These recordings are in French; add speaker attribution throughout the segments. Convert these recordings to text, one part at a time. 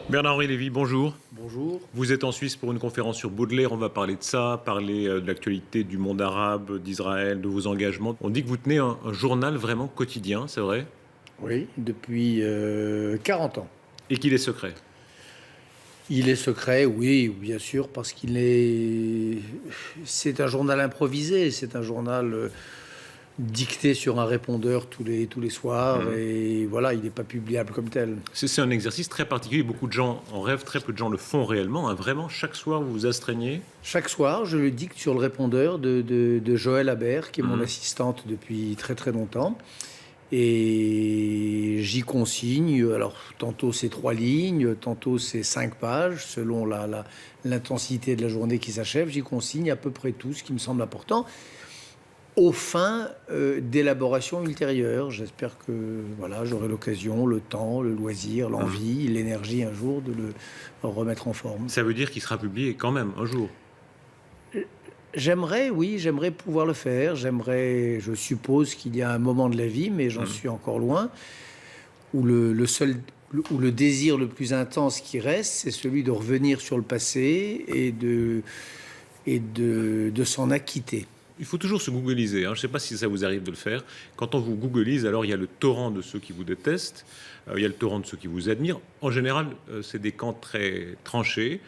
Speaker 1: Bernard-Henri Lévy, bonjour.
Speaker 2: Bonjour.
Speaker 1: Vous êtes en Suisse pour une conférence sur Baudelaire. On va parler de ça, parler de l'actualité du monde arabe, d'Israël, de vos engagements. On dit que vous tenez un journal vraiment quotidien, c'est vrai?
Speaker 2: Oui, depuis 40 ans.
Speaker 1: Et qu'il est secret.
Speaker 2: Il est secret, oui, bien sûr, parce c'est un journal improvisé, c'est un journal dicté sur un répondeur tous les soirs, et voilà, il n'est pas publiable comme tel.
Speaker 1: C'est un exercice très particulier. Beaucoup de gens en rêvent, très peu de gens le font réellement. Hein. Vraiment, chaque soir, vous vous astreignez.
Speaker 2: Chaque soir, je le dicte sur le répondeur de Joël Habert, qui est mon assistante depuis très très longtemps. Et j'y consigne, alors tantôt c'est 3 lignes, tantôt c'est 5 pages, selon l'intensité de la journée qui s'achève. J'y consigne à peu près tout ce qui me semble important, aux fins d'élaboration ultérieure. J'espère que voilà, j'aurai l'occasion, le temps, le loisir, l'envie, l'énergie un jour de le remettre en forme.
Speaker 1: Ça veut dire qu'il sera publié quand même un jour.
Speaker 2: J'aimerais pouvoir le faire. Je suppose qu'il y a un moment de la vie, mais j'en suis encore loin, où le désir le plus intense qui reste, c'est celui de revenir sur le passé et de s'en acquitter.
Speaker 1: Il faut toujours se googliser. Hein. Je ne sais pas si ça vous arrive de le faire. Quand on vous googlise, alors il y a le torrent de ceux qui vous détestent, il y a le torrent de ceux qui vous admirent. En général, c'est des camps très tranchés.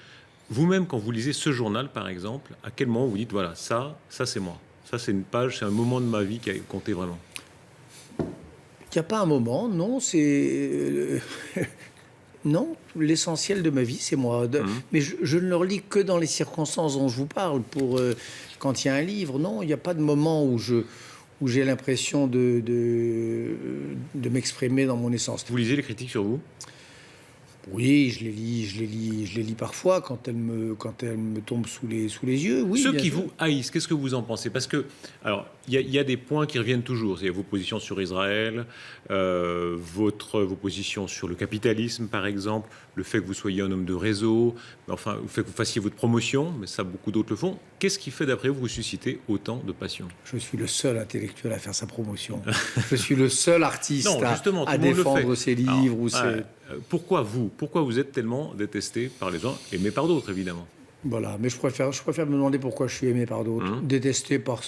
Speaker 1: Vous-même, quand vous lisez ce journal, par exemple, à quel moment vous dites, voilà, ça c'est moi. Ça, c'est une page, c'est un moment de ma vie qui a compté vraiment.
Speaker 2: Il n'y a pas un moment, non, c'est... non, l'essentiel de ma vie, c'est moi. Mais je ne le relis que dans les circonstances dont je vous parle. Quand il y a un livre, non, il n'y a pas de moment où j'ai l'impression de m'exprimer dans mon essence.
Speaker 1: Vous lisez les critiques sur vous ?
Speaker 2: Oui, je les lis parfois quand elles me tombent sous les yeux. Oui,
Speaker 1: ceux qui vous haïssent, qu'est-ce que vous en pensez? Parce que, alors, il y a des points qui reviennent toujours. C'est vos positions sur Israël, vos positions sur le capitalisme, par exemple, le fait que vous soyez un homme de réseau, enfin, le fait que vous fassiez votre promotion, mais ça, beaucoup d'autres le font. Qu'est-ce qui fait, d'après vous, susciter autant de passion?
Speaker 2: Je suis le seul intellectuel à faire sa promotion. Je suis le seul artiste à défendre ses livres.
Speaker 1: Pourquoi vous êtes tellement détesté par les gens, aimé par d'autres, évidemment?
Speaker 2: Voilà, mais je préfère me demander pourquoi je suis aimé par d'autres. Détesté par...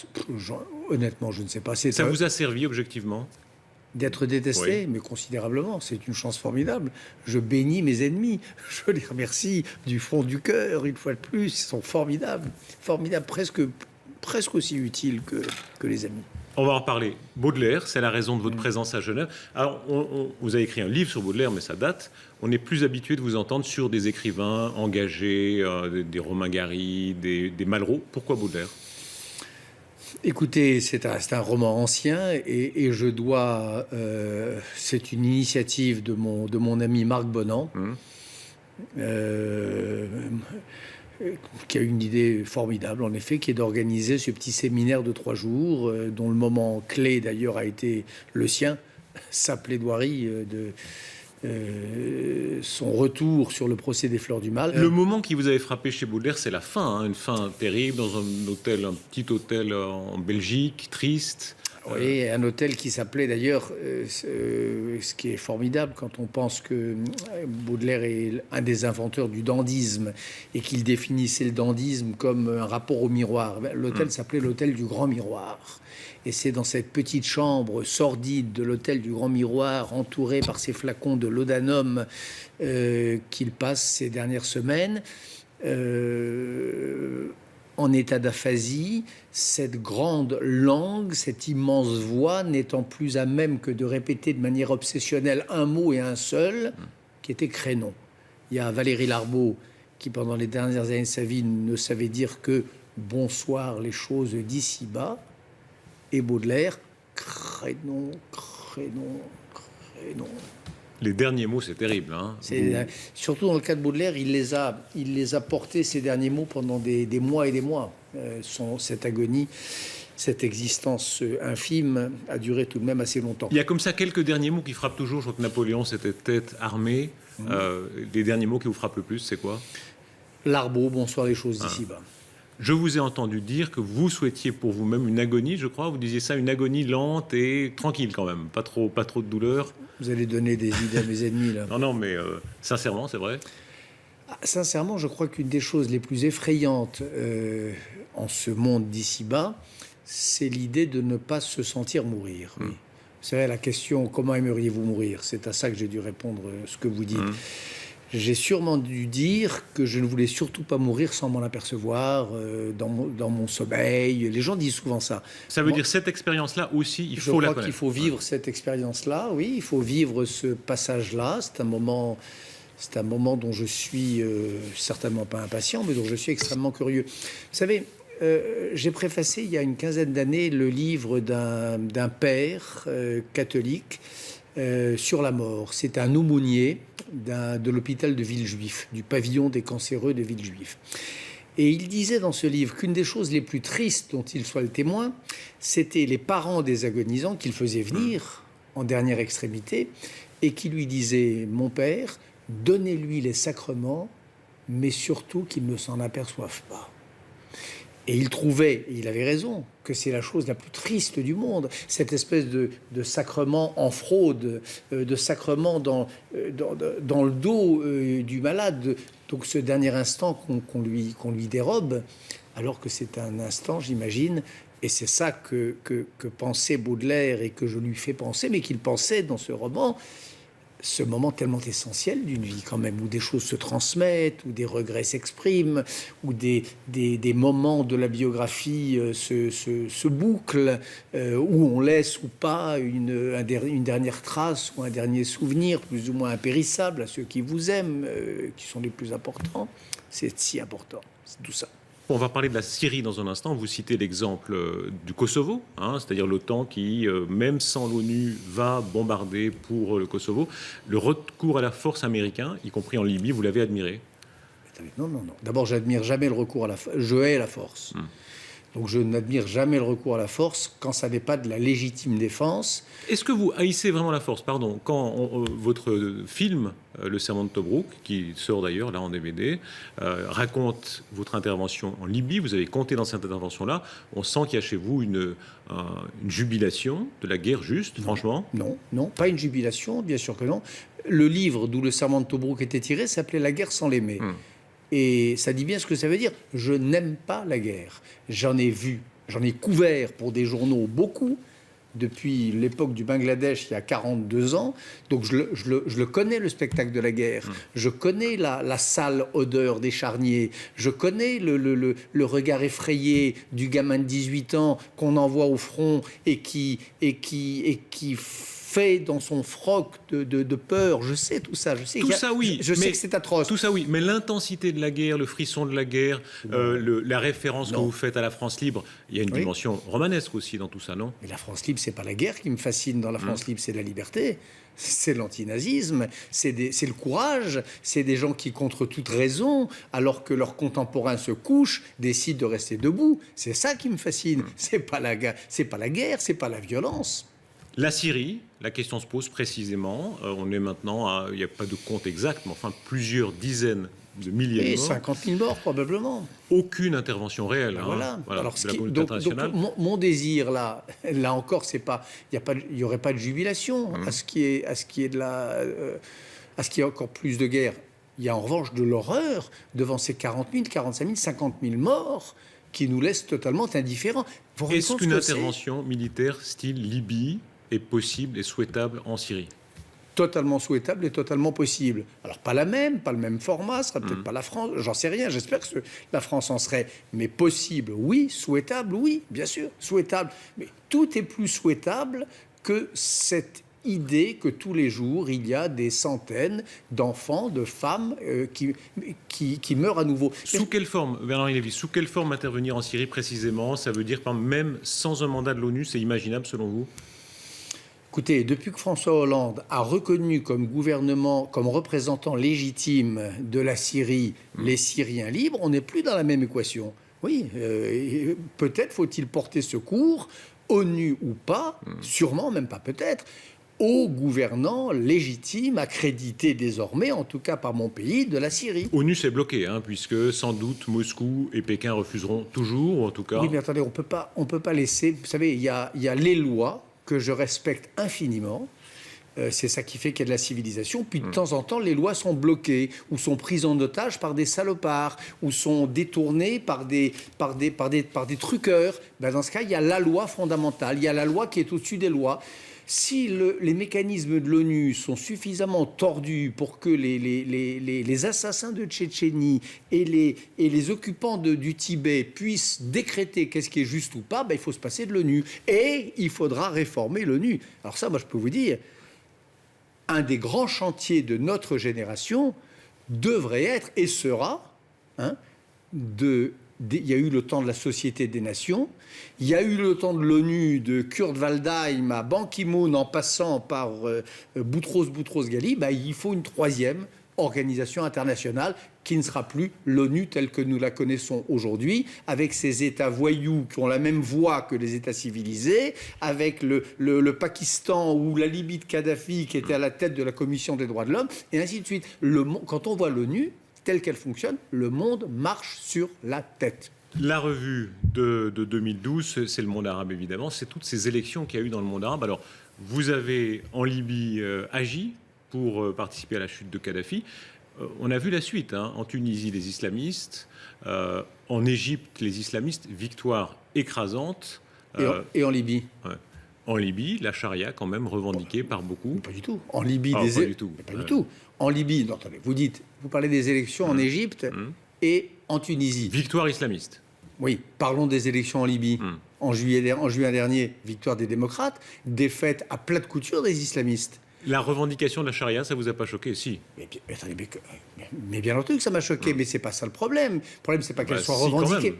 Speaker 2: honnêtement, je ne sais pas.
Speaker 1: Ça vous a servi, objectivement?
Speaker 2: D'être détesté,
Speaker 1: oui.
Speaker 2: Mais considérablement. C'est une chance formidable. Je bénis mes ennemis. Je les remercie du fond du cœur, une fois de plus. Ils sont formidables. Formidables, presque aussi utiles que les amis.
Speaker 1: On va en reparler. Baudelaire, c'est la raison de votre présence à Genève. Alors, vous avez écrit un livre sur Baudelaire, mais ça date. On est plus habitué de vous entendre sur des écrivains engagés, des Romain Gary, des Malraux. Pourquoi Baudelaire?
Speaker 2: Écoutez, c'est un roman ancien et je dois... c'est une initiative de mon ami Marc Bonan, qui a une idée formidable, en effet, qui est d'organiser ce petit séminaire de 3 jours, dont le moment clé, d'ailleurs, a été le sien, sa plaidoirie son retour sur le procès des Fleurs du Mal.
Speaker 1: Le moment qui vous avait frappé chez Baudelaire, c'est la fin, hein, une fin terrible, dans un petit hôtel en Belgique, triste.
Speaker 2: Oui, un hôtel qui s'appelait d'ailleurs, ce qui est formidable quand on pense que Baudelaire est un des inventeurs du dandysme et qu'il définissait le dandysme comme un rapport au miroir. L'hôtel s'appelait l'hôtel du Grand Miroir. Et c'est dans cette petite chambre sordide de l'hôtel du Grand Miroir, entouré par ces flacons de laudanum, qu'il passe ces dernières semaines. En état d'aphasie, cette grande langue, cette immense voix, n'étant plus à même que de répéter de manière obsessionnelle un mot et un seul, qui était Crénon. Il y a Valérie Larbaud, qui pendant les dernières années de sa vie ne savait dire que « bonsoir les choses d'ici-bas », et Baudelaire, Crénon, Crénon, Crénon.
Speaker 1: Les derniers mots, c'est terrible. Hein.
Speaker 2: Surtout dans le cas de Baudelaire, il les a portés, ces derniers mots, pendant des mois et des mois. Cette agonie, cette existence infime a duré tout de même assez longtemps.
Speaker 1: Il y a comme ça quelques derniers mots qui frappent toujours. Je crois que Napoléon, c'était tête armée. Les derniers mots qui vous frappent le plus, c'est quoi?
Speaker 2: Larbaud, bonsoir les choses d'ici-bas.
Speaker 1: Je vous ai entendu dire que vous souhaitiez pour vous-même une agonie, je crois. Vous disiez ça, une agonie lente et tranquille quand même, pas trop de douleur.
Speaker 2: Vous allez donner des idées à mes ennemis, là.
Speaker 1: Non, mais sincèrement, c'est vrai.
Speaker 2: Sincèrement, je crois qu'une des choses les plus effrayantes en ce monde d'ici-bas, c'est l'idée de ne pas se sentir mourir. Oui. Vous savez, la question « Comment aimeriez-vous mourir ?» C'est à ça que j'ai dû répondre ce que vous dites. J'ai sûrement dû dire que je ne voulais surtout pas mourir sans m'en apercevoir, dans mon sommeil. Les gens disent souvent ça.
Speaker 1: Ça veut dire cette expérience-là aussi, il faut la connaître.
Speaker 2: Je crois qu'il faut vivre cette expérience-là, oui, il faut vivre ce passage-là. C'est un moment dont je suis certainement pas impatient, mais dont je suis extrêmement curieux. Vous savez, j'ai préfacé il y a une quinzaine d'années le livre d'un père catholique sur la mort. C'est un aumônier de l'hôpital de Villejuif, du pavillon des cancéreux de Villejuif. Et il disait dans ce livre qu'une des choses les plus tristes dont il soit le témoin, c'était les parents des agonisants qu'il faisait venir en dernière extrémité et qui lui disaient « Mon père, donnez-lui les sacrements, mais surtout qu'il ne s'en aperçoive pas. » Et il trouvait, et il avait raison, que c'est la chose la plus triste du monde, cette espèce de sacrement en fraude, de sacrement dans le dos du malade. Donc ce dernier instant qu'on lui dérobe, alors que c'est un instant, j'imagine, et c'est ça que pensait Baudelaire et que je lui fais penser, mais qu'il pensait dans ce roman, ce moment tellement essentiel d'une vie quand même, où des choses se transmettent, où des regrets s'expriment, où des moments de la biographie se bouclent, où on laisse ou pas une dernière trace ou un dernier souvenir plus ou moins impérissable à ceux qui vous aiment, qui sont les plus importants. C'est si important, c'est tout ça.
Speaker 1: On va parler de la Syrie dans un instant. Vous citez l'exemple du Kosovo, c'est-à-dire l'OTAN qui, même sans l'ONU, va bombarder pour le Kosovo. Le recours à la force américain, y compris en Libye, vous l'avez admiré?
Speaker 2: Non. D'abord, j'admire jamais le recours à la force. Je hais la force. Donc je n'admire jamais le recours à la force quand ça n'est pas de la légitime défense.
Speaker 1: Est-ce que vous haïssez vraiment la force? Pardon, quand votre film, Le Serment de Tobrouk, qui sort d'ailleurs là en DVD, raconte votre intervention en Libye, vous avez compté dans cette intervention-là, on sent qu'il y a chez vous une jubilation de la guerre juste, franchement?
Speaker 2: Non, pas une jubilation, bien sûr que non. Le livre d'où Le Serment de Tobrouk était tiré s'appelait La guerre sans l'aimer. Et ça dit bien ce que ça veut dire. Je n'aime pas la guerre. J'en ai couvert pour des journaux beaucoup, depuis l'époque du Bangladesh, il y a 42 ans. Donc je le connais, le spectacle de la guerre. Je connais la sale odeur des charniers. Je connais le regard effrayé du gamin de 18 ans qu'on envoie au front et qui fait dans son froc de peur. Je sais tout ça. Je sais que c'est atroce.
Speaker 1: Tout ça, oui. Mais l'intensité de la guerre, le frisson de la guerre, la référence que vous faites à la France libre, il y a une dimension romanesque aussi dans tout ça, non?
Speaker 2: Mais la France libre, c'est pas la guerre qui me fascine dans la France libre, c'est la liberté. C'est l'antinazisme, c'est le courage, c'est des gens qui, contre toute raison, alors que leurs contemporains se couchent, décident de rester debout. C'est ça qui me fascine. C'est pas la guerre, c'est pas la violence.
Speaker 1: La Syrie, la question se pose précisément. On est maintenant il n'y a pas de compte exact, mais enfin plusieurs dizaines de milliers de morts.
Speaker 2: 50 000 morts probablement.
Speaker 1: Aucune intervention réelle.
Speaker 2: Voilà. Alors,
Speaker 1: de la communauté internationale.
Speaker 2: Donc, mon désir là encore, c'est pas, il y aurait pas de jubilation à ce qui est encore plus de guerre. Il y a en revanche de l'horreur devant ces 40 000, 45 000, 50 000 morts qui nous laissent totalement indifférents.
Speaker 1: Est-ce qu'une intervention militaire style Libye est possible et souhaitable en Syrie?
Speaker 2: Totalement souhaitable et totalement possible. Alors pas le même format, ce sera peut-être pas la France, j'en sais rien, j'espère que la France en serait, mais possible, oui, souhaitable, oui, bien sûr, souhaitable. Mais tout est plus souhaitable que cette idée que tous les jours, il y a des centaines d'enfants, de femmes qui meurent à nouveau.
Speaker 1: Sous quelle forme, Bernard Lévy, sous quelle forme intervenir en Syrie précisément? Ça veut dire, même sans un mandat de l'ONU, c'est imaginable selon vous?
Speaker 2: Écoutez, depuis que François Hollande a reconnu comme gouvernement, comme représentant légitime de la Syrie, les Syriens libres, on n'est plus dans la même équation. Oui, peut-être faut-il porter secours, ONU ou pas, sûrement, même pas peut-être. aux gouvernants légitimes, accrédités désormais, en tout cas par mon pays, de la Syrie.
Speaker 1: ONU s'est bloqué, puisque sans doute Moscou et Pékin refuseront toujours, ou en tout cas...
Speaker 2: Oui, mais attendez, on peut pas laisser... Vous savez, il y a les lois que je respecte infiniment. C'est ça qui fait qu'il y a de la civilisation. Puis de temps en temps, les lois sont bloquées, ou sont prises en otage par des salopards, ou sont détournées par des truqueurs. Ben dans ce cas, il y a la loi fondamentale, il y a la loi qui est au-dessus des lois. Si les mécanismes de l'ONU sont suffisamment tordus pour que les assassins de Tchétchénie et les occupants du Tibet puissent décréter qu'est-ce qui est juste ou pas, ben il faut se passer de l'ONU. Et il faudra réformer l'ONU. Alors ça, moi, je peux vous dire, un des grands chantiers de notre génération devrait être et sera, il y a eu le temps de la Société des Nations, il y a eu le temps de l'ONU, de Kurt Waldheim à Ban Ki-moon en passant par Boutros-Ghali, il faut une troisième organisation internationale qui ne sera plus l'ONU telle que nous la connaissons aujourd'hui, avec ces États voyous qui ont la même voix que les États civilisés, avec le Pakistan ou la Libye de Kadhafi qui était à la tête de la Commission des droits de l'homme, et ainsi de suite. Quand on voit l'ONU telle qu'elle fonctionne, le monde marche sur la tête.
Speaker 1: La revue de 2012, c'est le monde arabe évidemment, c'est toutes ces élections qu'il y a eu dans le monde arabe. Alors, vous avez en Libye agi pour participer à la chute de Kadhafi. On a vu la suite, en Tunisie les islamistes, en Égypte les islamistes, victoire écrasante.
Speaker 2: Et en Libye
Speaker 1: En Libye, la charia quand même revendiquée par beaucoup.
Speaker 2: Pas du tout. En Libye,
Speaker 1: pas du tout.
Speaker 2: Pas du tout. En Libye, non, attendez, vous parlez des élections en Égypte et en Tunisie.
Speaker 1: Victoire islamiste.
Speaker 2: Oui, parlons des élections en Libye. En juin dernier, victoire des démocrates, défaite à plate couture des islamistes.
Speaker 1: La revendication de la charia, ça vous a pas choqué? Si.
Speaker 2: Mais bien entendu que ça m'a choqué, mais c'est pas ça le problème. Le problème, c'est pas qu'elle soit revendiquée.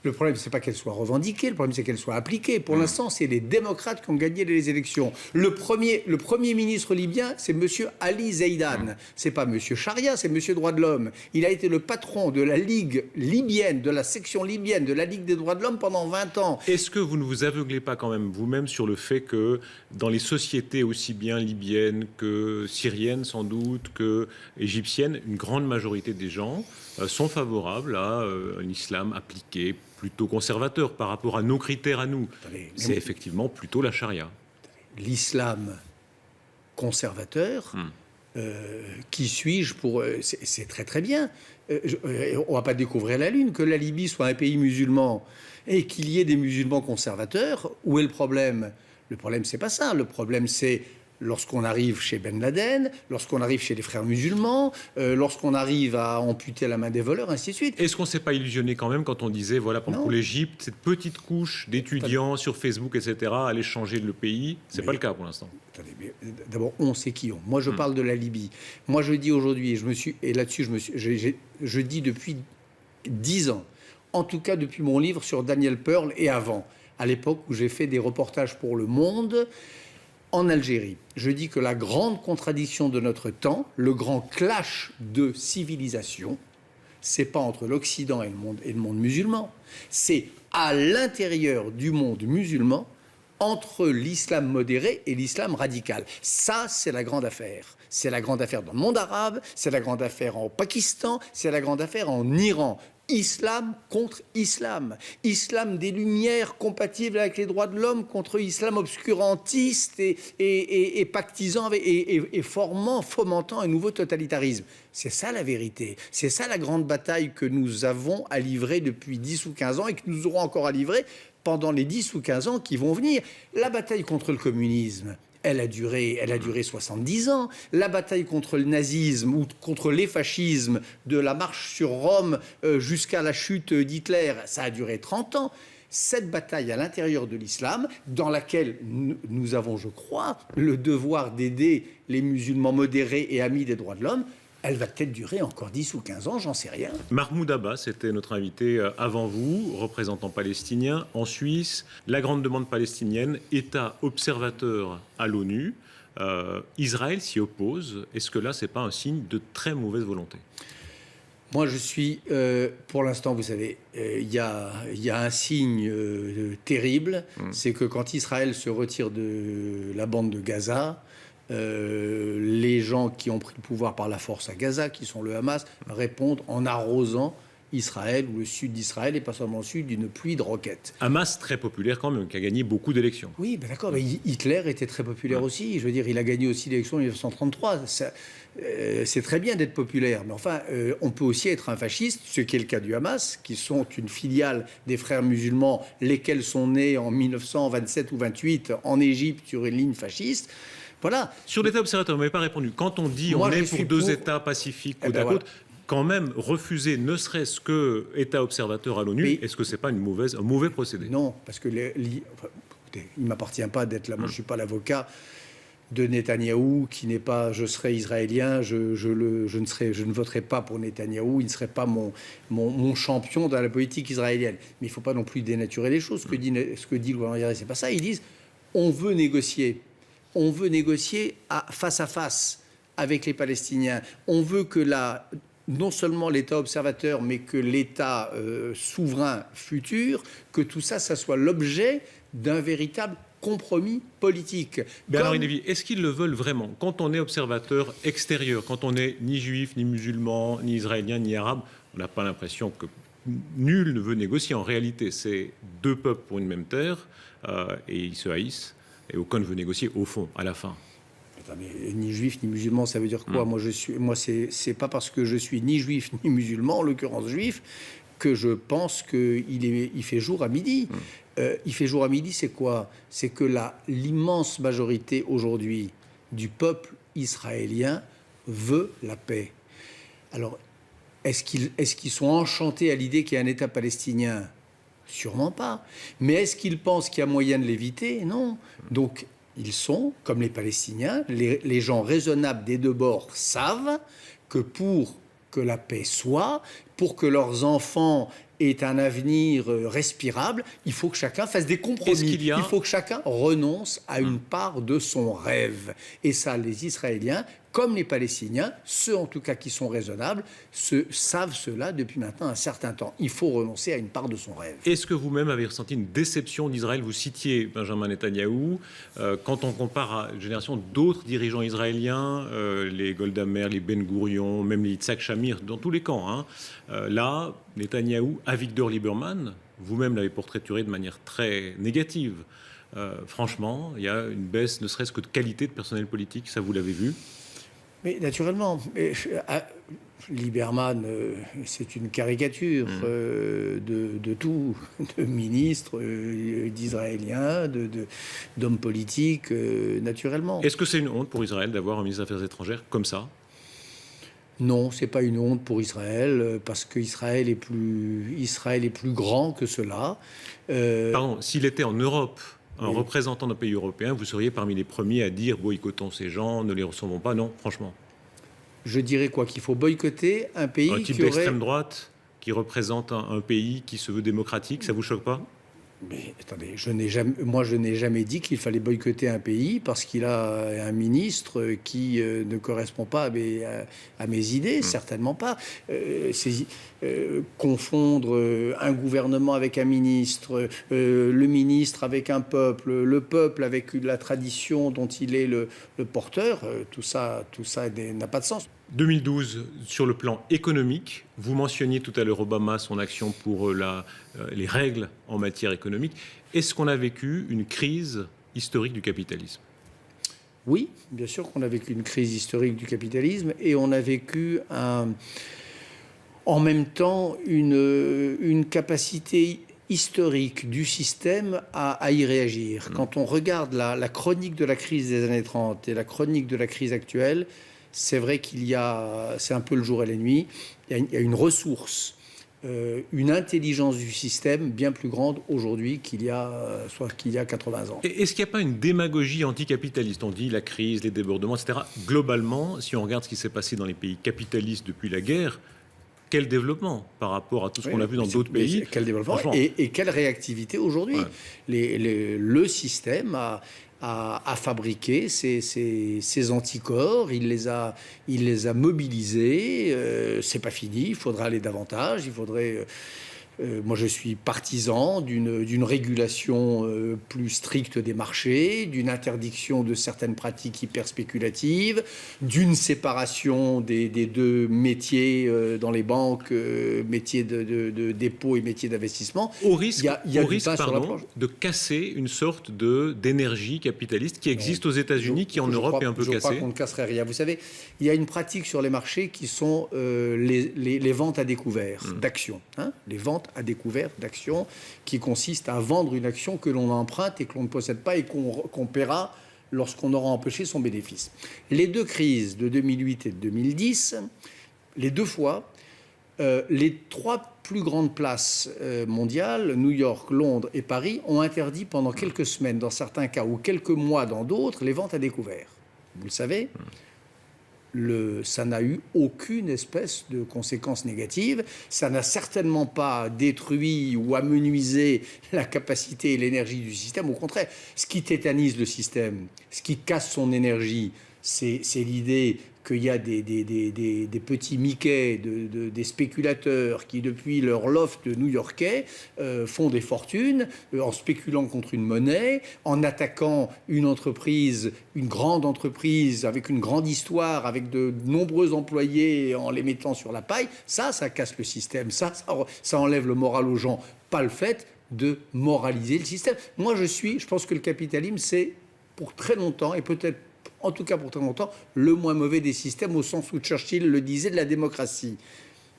Speaker 2: Le problème, c'est pas qu'elle soit revendiquée, le problème, c'est qu'elle soit appliquée. Pour l'instant, c'est les démocrates qui ont gagné les élections. Le premier ministre libyen, c'est M. Ali Zeidan. C'est pas M. Charia, c'est M. Droits de l'homme. Il a été le patron de la Ligue libyenne, de la section libyenne, de la Ligue des droits de l'homme pendant 20 ans.
Speaker 1: Est-ce que vous ne vous aveuglez pas quand même vous-même sur le fait que dans les sociétés aussi bien libyennes que syriennes sans doute, que égyptiennes, une grande majorité des gens sont favorables à un islam appliqué, plutôt conservateur par rapport à nos critères à nous? C'est effectivement plutôt la charia.
Speaker 2: L'islam conservateur, qui suis-je pour... c'est très très bien. On ne va pas découvrir la Lune. Que la Libye soit un pays musulman et qu'il y ait des musulmans conservateurs, où est le problème? Le problème, c'est pas ça. Le problème, c'est lorsqu'on arrive chez Ben Laden, lorsqu'on arrive chez les frères musulmans, lorsqu'on arrive à amputer la main des voleurs, ainsi de suite.
Speaker 1: Est-ce qu'on ne s'est pas illusionné quand même quand on disait, voilà, pour l'Égypte, cette petite couche d'étudiants sur Facebook, etc., allait changer le pays? C'est pas le cas pour l'instant.
Speaker 2: D'abord, on sait qui on. Moi, je parle de la Libye. Moi, je dis aujourd'hui, et là-dessus, je dis depuis 10 ans, en tout cas depuis mon livre sur Daniel Pearl et avant, à l'époque où j'ai fait des reportages pour Le Monde, en Algérie. Je dis que la grande contradiction de notre temps, le grand clash de civilisation, c'est pas entre l'Occident et le monde musulman, c'est à l'intérieur du monde musulman, entre l'islam modéré et l'islam radical. Ça, c'est la grande affaire. C'est la grande affaire dans le monde arabe, c'est la grande affaire en Pakistan, c'est la grande affaire en Iran. Islam contre islam. Islam des Lumières compatible avec les droits de l'homme contre islam obscurantiste et pactisant avec, et fomentant un nouveau totalitarisme. C'est ça la vérité. C'est ça la grande bataille que nous avons à livrer depuis 10 ou 15 ans et que nous aurons encore à livrer pendant les 10 ou 15 ans qui vont venir. La bataille contre le communisme, elle a duré 70 ans. La bataille contre le nazisme ou contre les fascismes, de la marche sur Rome jusqu'à la chute d'Hitler, ça a duré 30 ans. Cette bataille à l'intérieur de l'islam, dans laquelle nous avons, je crois, le devoir d'aider les musulmans modérés et amis des droits de l'homme, elle va peut-être durer encore 10 ou 15 ans, j'en sais rien.
Speaker 1: Mahmoud Abbas était notre invité avant vous, représentant palestinien en Suisse. La grande demande palestinienne, État observateur à l'ONU. Israël s'y oppose. Est-ce que là, c'est pas un signe de très mauvaise volonté?
Speaker 2: Moi, je suis, pour l'instant, vous savez, il y a un signe terrible, c'est que quand Israël se retire de la bande de Gaza, les gens qui ont pris le pouvoir par la force à Gaza, qui sont le Hamas, répondent en arrosant Israël ou le sud d'Israël, et pas seulement le sud, d'une pluie de roquettes.
Speaker 1: Hamas, très populaire quand même, qui a gagné beaucoup d'élections.
Speaker 2: Oui, ben d'accord, mais Hitler était très populaire aussi. Je veux dire, il a gagné aussi l'élection en 1933. C'est très bien d'être populaire, mais enfin, on peut aussi être un fasciste, ce qui est le cas du Hamas, qui sont une filiale des frères musulmans, lesquels sont nés en 1927 ou 28 en Égypte sur une ligne fasciste. Voilà.
Speaker 1: Sur l'État observateur, vous ne m'avez pas répondu. Quand on dit
Speaker 2: Moi,
Speaker 1: on est
Speaker 2: je suis
Speaker 1: pour deux
Speaker 2: pour-
Speaker 1: États pacifiques
Speaker 2: Eh
Speaker 1: côte
Speaker 2: ben
Speaker 1: à côte,
Speaker 2: voilà.
Speaker 1: quand même refuser ne serait-ce que État observateur à l'ONU,
Speaker 2: Mais-
Speaker 1: est-ce que c'est pas un mauvais procédé?
Speaker 2: Non, parce que enfin, écoutez, il ne m'appartient pas d'être là. Moi, je ne suis pas l'avocat de Netanyahou, qui n'est pas, je serai israélien, je ne voterai pas pour Netanyahou, il ne serait pas mon champion dans la politique israélienne. Mais il ne faut pas non plus dénaturer les choses. Ce que dit le gouvernement israélien, c'est pas ça. Ils disent, on veut négocier face à face avec les Palestiniens. On veut que non seulement l'État observateur, mais que l'État souverain futur, que tout ça, ça soit l'objet d'un véritable compromis politique.
Speaker 1: Mais alors, Inévi, est-ce qu'ils le veulent vraiment? Quand on est observateur extérieur, quand on n'est ni juif, ni musulman, ni israélien, ni arabe, on n'a pas l'impression que nul ne veut négocier. En réalité, c'est deux peuples pour une même terre, et ils se haïssent, et aucun ne veut négocier au fond, à la fin.
Speaker 2: Mais ni juif ni musulman, ça veut dire quoi? Moi, c'est pas parce que je suis ni juif ni musulman, en l'occurrence juif, que je pense qu'il fait jour à midi. Il fait jour à midi, c'est quoi? C'est que l'immense majorité aujourd'hui du peuple israélien veut la paix. Alors, est-ce qu'ils sont enchantés à l'idée qu'il y a un État palestinien? Sûrement pas. Mais est-ce qu'ils pensent qu'il y a moyen de l'éviter? Non. Donc, ils sont, comme les Palestiniens, les gens raisonnables des deux bords savent que pour que la paix soit, pour que leurs enfants aient un avenir respirable, il faut que chacun fasse des compromis. Il faut que chacun renonce à une part de son rêve. Et ça, les Israéliens, comme les Palestiniens, ceux en tout cas qui sont raisonnables, savent cela depuis maintenant un certain temps. Il faut renoncer à une part de son rêve.
Speaker 1: Est-ce que vous-même avez ressenti une déception d'Israël? Vous citiez Benjamin Netanyahou. Quand on compare à une génération d'autres dirigeants israéliens, les Golda Meir, les Ben Gourion, même les Yitzhak Shamir, dans tous les camps, là, Netanyahou, Avigdor Lieberman, vous-même l'avez portraituré de manière très négative. Franchement, il y a une baisse, ne serait-ce que de qualité de personnel politique, ça vous l'avez vu?
Speaker 2: Mais naturellement, Lieberman, c'est une caricature de tout, de ministres, d'Israéliens, d'hommes politiques, naturellement.
Speaker 1: Est-ce que c'est une honte pour Israël d'avoir un ministre des Affaires étrangères comme ça?
Speaker 2: Non, c'est pas une honte pour Israël, parce qu'Israël est plus grand que cela.
Speaker 1: Pardon, s'il était en Europe, un représentant d'un pays européen, vous seriez parmi les premiers à dire boycottons ces gens, ne les recevons pas? Non, franchement.
Speaker 2: Je dirais quoi? Qu'il faut boycotter un pays
Speaker 1: un type
Speaker 2: qui aurait...
Speaker 1: d'extrême droite qui représente un pays qui se veut démocratique, ça vous choque pas?
Speaker 2: Mais attendez, je n'ai jamais dit qu'il fallait boycotter un pays parce qu'il a un ministre qui ne correspond pas à mes idées, certainement pas. Confondre un gouvernement avec un ministre, le ministre avec un peuple, le peuple avec la tradition dont il est le porteur, tout ça n'a pas de sens.
Speaker 1: 2012, sur le plan économique, vous mentionniez tout à l'heure Obama, son action pour les règles en matière économique. Est-ce qu'on a vécu une crise historique du capitalisme?
Speaker 2: Oui, bien sûr qu'on a vécu une crise historique du capitalisme et on a vécu en même temps une capacité historique du système à y réagir. Quand on regarde la chronique de la crise des années 30 et la chronique de la crise actuelle, c'est vrai c'est un peu le jour et la nuit. Il y a une ressource, une intelligence du système bien plus grande aujourd'hui qu'il y a 80 ans.
Speaker 1: Est-ce qu'il n'y a pas une démagogie anticapitaliste? On dit la crise, les débordements, etc. Globalement, si on regarde ce qui s'est passé dans les pays capitalistes depuis la guerre, quel développement par rapport à tout ce qu'on a vu dans d'autres pays?
Speaker 2: Quel développement et quelle réactivité aujourd'hui. Le système à fabriquer ces anticorps. Il les a mobilisés. C'est pas fini. Il faudra aller davantage. Il faudrait... moi, je suis partisan d'une régulation plus stricte des marchés, d'une interdiction de certaines pratiques hyper spéculatives, d'une séparation des deux métiers dans les banques, métiers de dépôt et métiers d'investissement.
Speaker 1: Au risque, de casser une sorte d'énergie capitaliste qui existe aux États-Unis, qui en Europe est un peu cassée.
Speaker 2: Je crois qu'on ne casserait rien. Vous savez, il y a une pratique sur les marchés qui sont les ventes à découvert d'actions. Les ventes à découvert d'actions qui consistent à vendre une action que l'on emprunte et que l'on ne possède pas et qu'on paiera lorsqu'on aura empêché son bénéfice. Les deux crises de 2008 et de 2010, les deux fois, les trois plus grandes places mondiales, New York, Londres et Paris, ont interdit pendant quelques semaines, dans certains cas, ou quelques mois dans d'autres, les ventes à découvert. Vous le savez, ça n'a eu aucune espèce de conséquence négative. Ça n'a certainement pas détruit ou amenuisé la capacité et l'énergie du système. Au contraire, ce qui tétanise le système, ce qui casse son énergie, c'est l'idée qu'il y a des petits Mickey, des spéculateurs qui, depuis leur loft new-yorkais, font des fortunes en spéculant contre une monnaie, en attaquant une entreprise, une grande entreprise avec une grande histoire, avec de nombreux employés, en les mettant sur la paille. Ça casse le système. Ça enlève le moral aux gens. Pas le fait de moraliser le système. Moi, je pense que le capitalisme, c'est pour très longtemps, et peut-être en tout cas pour très longtemps, le moins mauvais des systèmes, au sens où Churchill le disait, de la démocratie.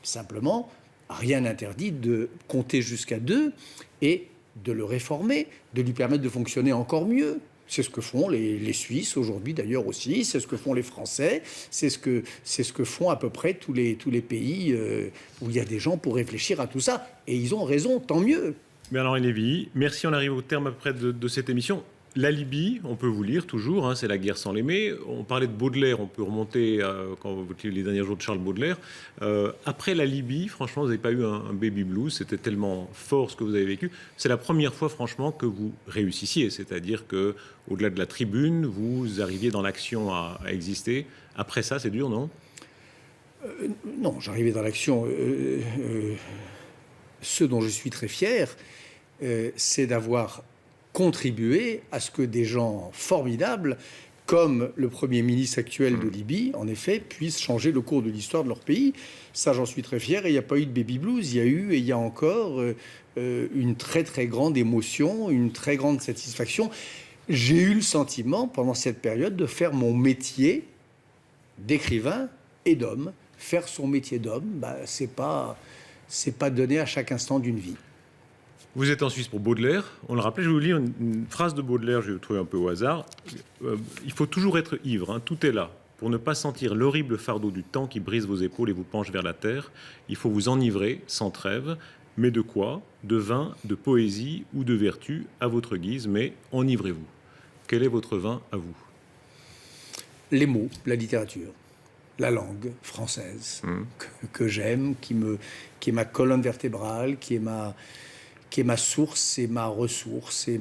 Speaker 2: Simplement, rien n'interdit de compter jusqu'à 2 et de le réformer, de lui permettre de fonctionner encore mieux. C'est ce que font les Suisses aujourd'hui, d'ailleurs aussi. C'est ce que font les Français. C'est ce que font à peu près tous les pays où il y a des gens pour réfléchir à tout ça. Et ils ont raison, tant mieux.
Speaker 1: Bernard Lévy, merci. On arrive au terme à peu près de cette émission. La Libye, on peut vous lire toujours, c'est la guerre sans l'aimer. On parlait de Baudelaire, on peut remonter quand vous lisez les derniers jours de Charles Baudelaire. Après la Libye, franchement, vous n'avez pas eu un baby blues, c'était tellement fort ce que vous avez vécu. C'est la première fois, franchement, que vous réussissiez, c'est-à-dire que, au-delà de la tribune, vous arriviez dans l'action à exister. Après ça, c'est dur, non ?
Speaker 2: Non, j'arrivais dans l'action. Ce dont je suis très fier, c'est d'avoir contribuer à ce que des gens formidables, comme le Premier ministre actuel de Libye, en effet, puissent changer le cours de l'histoire de leur pays. Ça, j'en suis très fier. Et il n'y a pas eu de baby blues. Il y a eu et il y a encore une très, très grande émotion, une très grande satisfaction. J'ai eu le sentiment, pendant cette période, de faire mon métier d'écrivain et d'homme. Faire son métier d'homme, c'est pas donné à chaque instant d'une vie.
Speaker 1: Vous êtes en Suisse pour Baudelaire. On le rappelait, je vais vous lire une phrase de Baudelaire, je l'ai trouvée un peu au hasard. Il faut toujours être ivre, tout est là. Pour ne pas sentir l'horrible fardeau du temps qui brise vos épaules et vous penche vers la terre, il faut vous enivrer sans trêve. Mais de quoi ? De vin, de poésie ou de vertu, à votre guise, mais enivrez-vous. Quel est votre vin à vous ?
Speaker 2: Les mots, la littérature, la langue française, que j'aime, qui est ma colonne vertébrale, qui est ma source et ma ressource et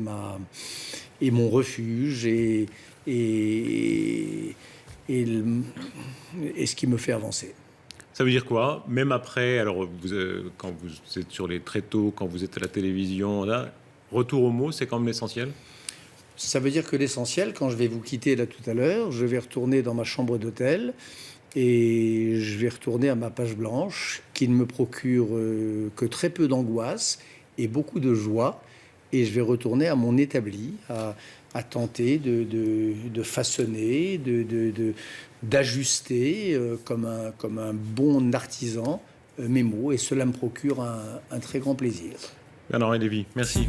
Speaker 2: mon refuge et ce qui me fait avancer.
Speaker 1: Ça veut dire quoi ? Même après, alors quand vous êtes sur les tréteaux, quand vous êtes à la télévision, là, retour aux mots, c'est quand même l'essentiel ?
Speaker 2: Ça veut dire que l'essentiel, quand je vais vous quitter là tout à l'heure, je vais retourner dans ma chambre d'hôtel et je vais retourner à ma page blanche qui ne me procure que très peu d'angoisse et beaucoup de joie, et je vais retourner à mon établi, à tenter de façonner, d'ajuster comme un bon artisan mes mots, et cela me procure un très grand plaisir.
Speaker 1: Bernard Lévy, merci.